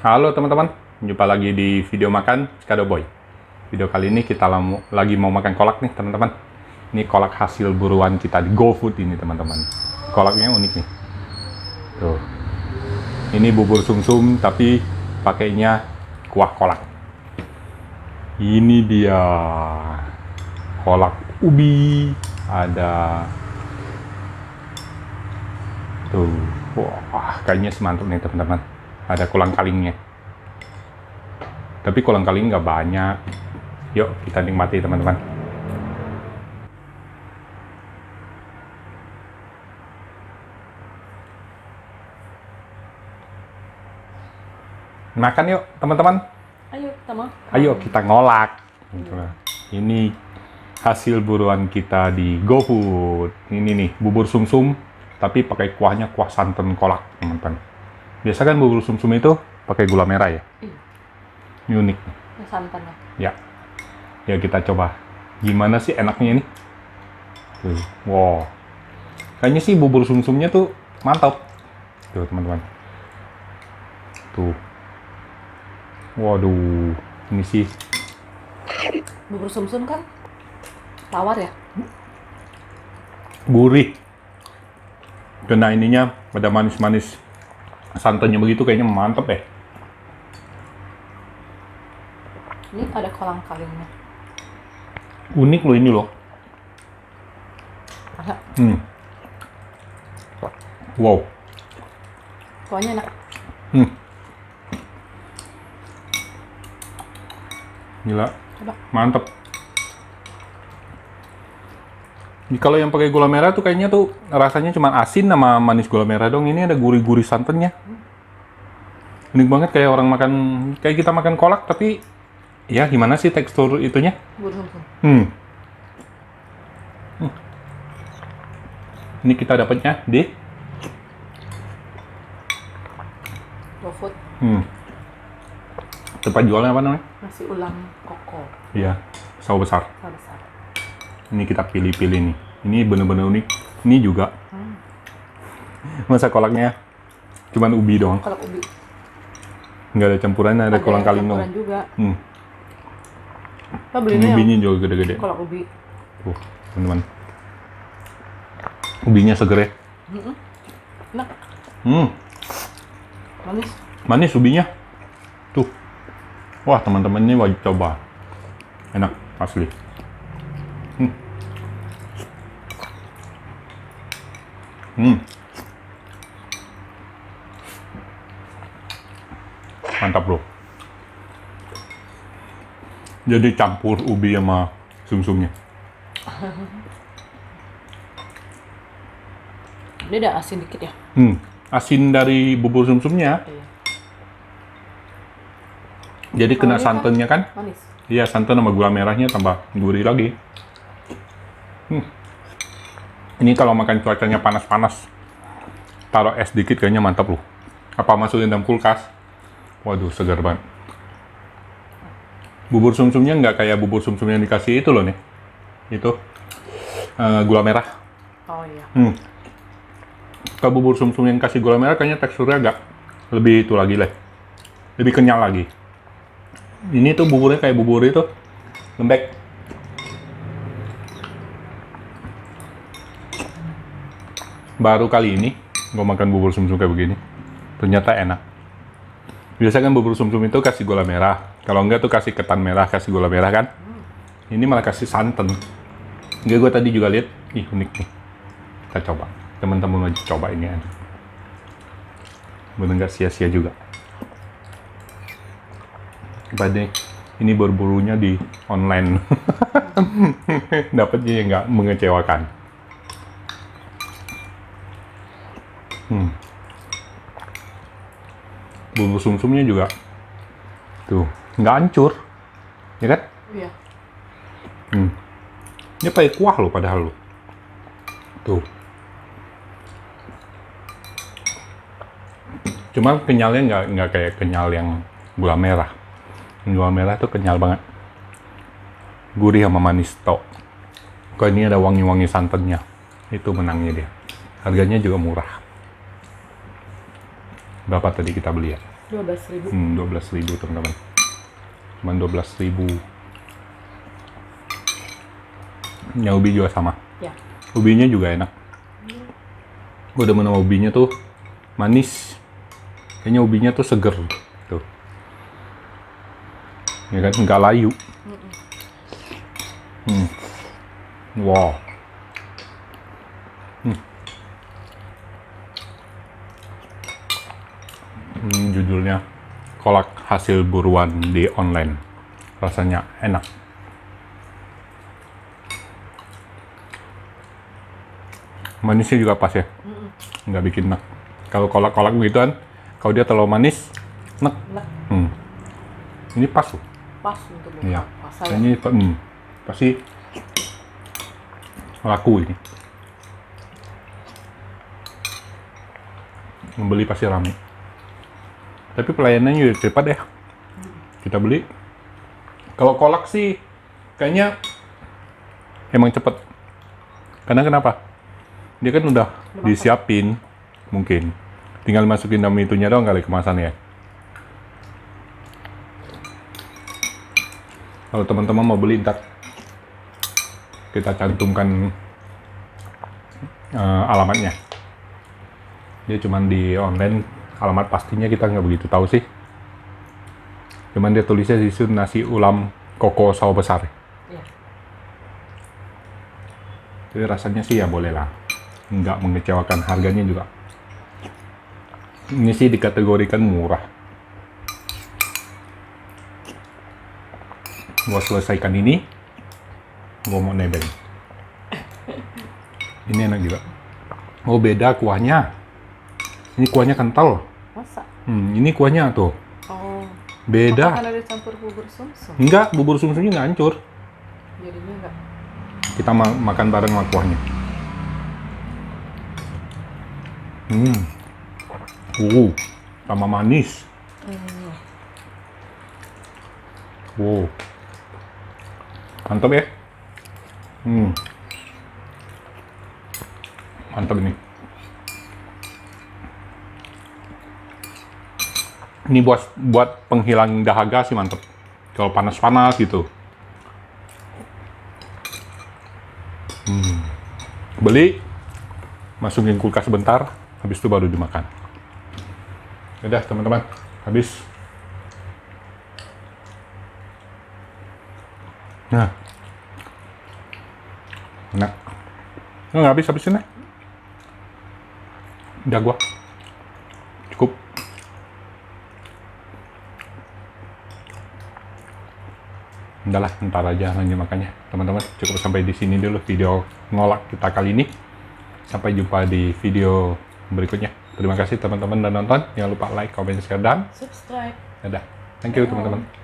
Halo teman-teman, jumpa lagi di video makan Skado Boy. Video kali ini kita lagi mau makan kolak nih teman-teman. Ini kolak hasil buruan kita di GoFood ini teman-teman. Kolaknya unik nih. Tuh. Ini bubur sumsum tapi pakainya kuah kolak. Ini dia kolak ubi. Ada tuh. Wah, kayaknya semantap nih teman-teman. Ada kolang-kalingnya. Tapi kolang-kaling nggak banyak. Yuk, kita nikmati teman-teman. Makan yuk, teman-teman. Ayo, kita makan. Ayo, kita ngolak. Ini hasil buruan kita di GoFood. Ini nih, bubur sumsum, tapi pakai kuahnya kuah santan kolak, teman-teman. Biasa kan bubur sumsum itu pakai gula merah ya? Iya. Ini unik. Ini santan ya. Ya, kita coba. Gimana sih enaknya ini? Tuh. Wow. Kayaknya sih bubur sumsumnya tuh mantap. Tuh, teman-teman. Tuh. Waduh. Ini sih Bubur sumsum kan tawar ya? gurih. Kena ininya pada manis-manis. Santannya begitu kayaknya mantap ya. Ini ada kolang-kalingnya. Unik loh ini loh. Ada. Wow. Kuahnya enak. Gila. Coba. Mantap. Kalau yang pakai gula merah tuh kayaknya tuh rasanya cuma asin sama manis gula merah dong. Ini ada gurih-gurih santannya. Unik banget kayak orang makan, kayak kita makan kolak tapi ya gimana sih tekstur itunya? Bubur sumsum. Ini kita dapatnya di GoFood. tempat jualnya apa namanya? Nasi ulam koko. Iya, sawo besar. Sawo besar. Ini kita pilih-pilih nih. Ini bener-bener unik. Ini juga. Masa kolaknya cuman ubi doang. Kolak ubi. Nggak ada campurannya, ada kolang-kaling dong. campuran juga. Apa Ini belinya ubinya yang juga gede-gede. kolak ubi? Tuh, teman-teman. Ubinya seger ya. Enak. Manis. Manis ubinya. Tuh. Wah, teman-teman ini wajib coba. Enak, asli. Mantap, bro. Jadi campur ubi sama sumsumnya. Dia ada asin dikit ya? Asin dari bubur sumsumnya. Iya. Jadi kena Soalnya santannya kan? Manis. Iya, santan sama gula merahnya tambah gurih lagi. Ini kalau makan cuacanya panas-panas, taruh es dikit kayaknya mantap loh. Apa masukin dalam kulkas? Waduh, segar banget. Bubur sumsumnya nggak kayak bubur sumsum yang dikasih itu loh nih. Itu gula merah. Oh iya. Kalau bubur sumsum yang kasih gula merah kayaknya teksturnya agak lebih itu lagi lah. Lebih kenyal lagi. Ini tuh buburnya kayak bubur itu lembek. Baru kali ini gue makan bubur sumsum kayak begini. Ternyata enak. Biasanya kan bubur sumsum itu kasih gula merah. Kalau enggak tuh kasih ketan merah, kasih gula merah kan. Ini malah kasih santan. Enggak, gue tadi juga lihat. Ih, unik nih. Kita coba. Teman-teman wajib coba ini ya. Bener nggak sia-sia juga. Pada ini berburu-burunya di online. Dapatnya yang nggak mengecewakan. Bubur sumsumnya juga tuh nggak hancur, ya kan? Iya. Ini pakai kuah loh padahal loh. Tuh. Cuma kenyalnya nggak kayak kenyal yang gula merah. Gula merah tuh kenyal banget. Gurih sama manis tok. Kalau ini ada wangi-wangi santannya. Itu menangnya dia. Harganya juga murah. Berapa tadi kita beli ya? 12.000. 12.000 teman-teman. Cuman 12.000. Yang ubi juga sama. Ya. Ubinya juga enak. Gue demen sama ubinya tuh manis. Kayaknya ubinya tuh seger. Tuh. Ya kan, nggak layu. Wow. Judulnya kolak hasil buruan di online. Rasanya enak. Manisnya juga pas ya. Nggak bikin enak. Kalau kolak-kolak begituan, kalau dia terlalu manis, enak. Enak. Ini pas loh. Pas untuk buka Iya. puasa ya. Kayaknya pasti laku ini. Membeli pasti rame. Tapi pelayanannya juga cepat ya. Kita beli. Kalau kolak sih kayaknya emang cepet. Karena kenapa? Dia kan udah disiapin, mungkin. Tinggal masukin dalam itunya doang kali kemasannya. Kalau teman-teman mau beli ntar kita cantumkan alamatnya. Dia cuman di online, alamat pastinya kita nggak begitu tahu sih. Cuman dia tulisnya di situ nasi ulam koko sawo besar. Iya. Jadi rasanya sih ya boleh lah. Nggak mengecewakan, harganya juga. Ini sih dikategorikan murah. Gua selesaikan ini, gua mau nebeng. Ini enak juga. Oh beda kuahnya. Ini kuahnya kental. Masa? Ini kuahnya tuh. Oh. Beda. Apakah ada campur bubur sumsum? Enggak, bubur sumsumnya nggak hancur. Jadinya enggak. Kita makan bareng sama kuahnya. Sama manis. Wow. Mantap ya. Mantap ini. Ini buat penghilang dahaga sih mantap. Kalau panas-panas gitu. Beli, masukin kulkas sebentar, habis itu baru dimakan. Udah teman-teman, habis. Nah, enak. Nggak habisin ya. Udah gua. Cukup. Udahlah, ntar aja lanjut makannya. Teman-teman, cukup sampai di sini dulu video ngolak kita kali ini. Sampai jumpa di video berikutnya. Terima kasih teman-teman udah nonton. Jangan lupa like, comment, share, dan Subscribe. dadah. Thank you teman-teman.